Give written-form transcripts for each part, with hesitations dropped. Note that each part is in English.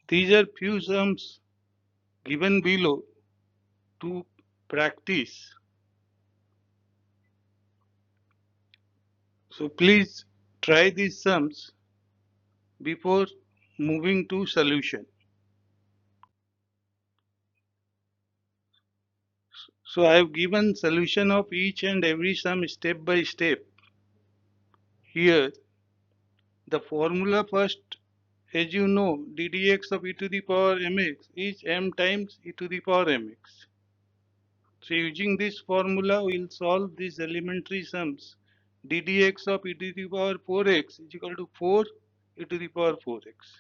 These are few sums given below to practice. So please try these sums before moving to solution. So I have given solution of each and every sum step by step. Here the formula first, as you know, ddx of e to the power mx is m times e to the power mx. So using this formula we will solve these elementary sums. ddx of e to the power 4x is equal to 4 e to the power 4x.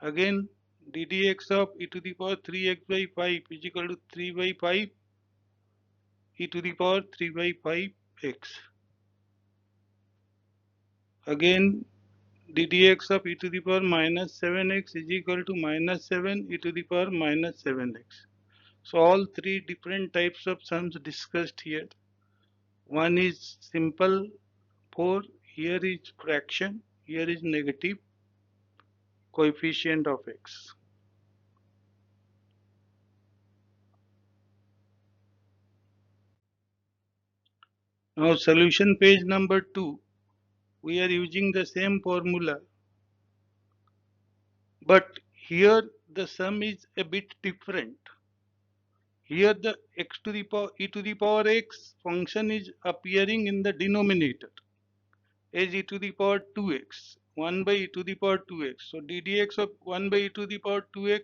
Again ddx of e to the power 3x by 5 is equal to 3 by 5 e to the power 3 by 5x. Again ddx of e to the power minus 7x is equal to minus 7 e to the power minus 7x. So all three different types of sums discussed here. One is simple 4, here is fraction, here is negative coefficient of x. Now solution page number 2, we are using the same formula, but here the sum is a bit different. Here the x to the power e to the power x function is appearing in the denominator as e to the power 2x, 1 by e to the power 2x. So ddx of 1 by e to the power 2x,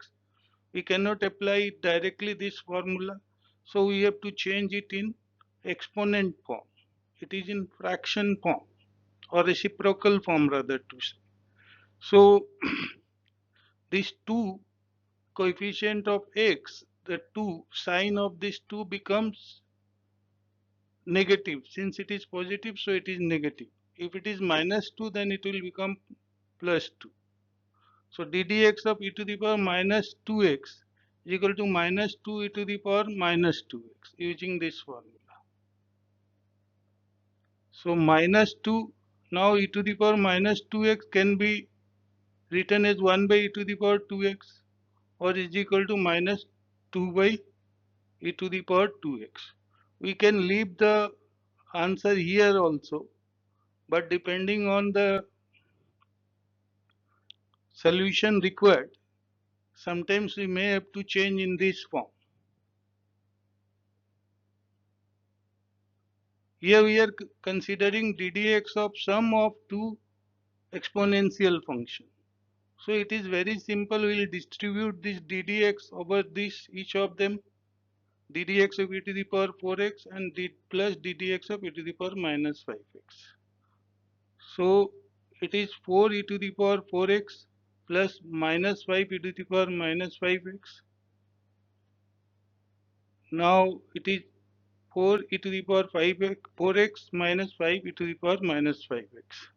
we cannot apply it directly this formula. So we have to change it in exponent form. It is in fraction form or reciprocal form rather to say. So these two coefficient of x, the 2 sign of this 2 becomes negative. Since it is positive, so it is negative. If it is minus 2, then it will become plus 2. So ddx of e to the power minus 2x is equal to minus 2 e to the power minus 2x using this formula. So minus 2, now e to the power minus 2x can be written as 1 by e to the power 2x or is equal to minus 2 by e to the power 2x. We can leave the answer here also, but depending on the solution required, sometimes we may have to change in this form. Here we are considering ddx of sum of two exponential function. So it is very simple. We will distribute this ddx over this each of them, ddx of e to the power 4x and plus ddx of e to the power minus 5x. So it is 4 e to the power 4x plus minus 5 e to the power minus 5x. Now it is 4 e to the power 5x, 4x minus 5 e to the power minus 5x.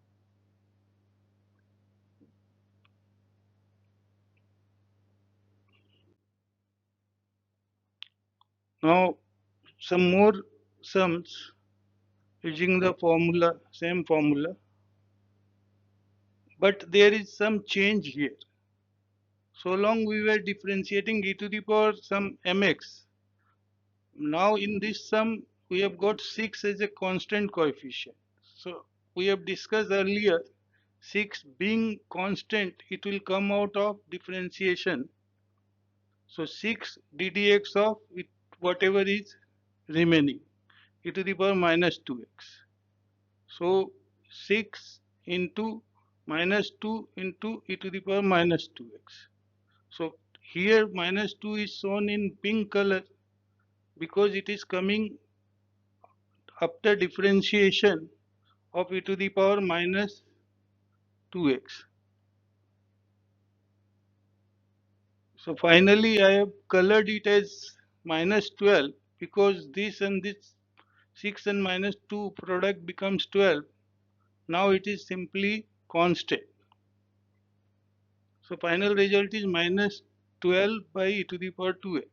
Now some more sums using the formula, same formula, but there is some change here. So long we were differentiating e to the power some mx. Now in this sum we have got 6 as a constant coefficient. So we have discussed earlier 6 being constant, it will come out of differentiation. So 6 ddx of whatever is remaining e to the power minus 2x. So 6 into minus 2 into e to the power minus 2x. So here minus 2 is shown in pink color because it is coming after differentiation of e to the power minus 2x. So finally I have colored it as minus 12 because this and this 6 and minus 2 product becomes 12. Now it is simply constant. So final result is minus 12 by e to the power 2x.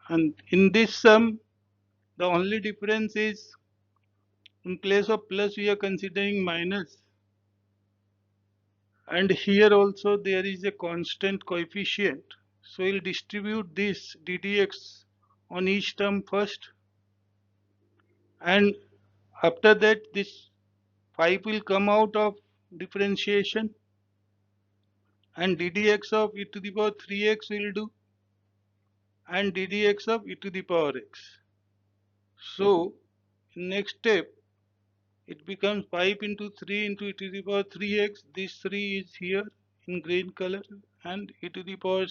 And in this sum, the only difference is in place of plus we are considering minus. And here also there is a constant coefficient. So we'll distribute this ddx on each term first, and after that this 5 will come out of differentiation, and ddx of e to the power 3x will do, and ddx of e to the power x. So next step, it becomes 5 into 3 into e to the power 3x. This 3 is here in green color, and e to the power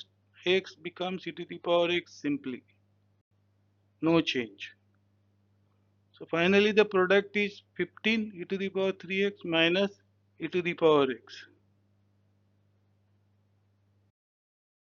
x becomes e to the power x simply. No change. So finally the product is 15 e to the power 3x minus e to the power x.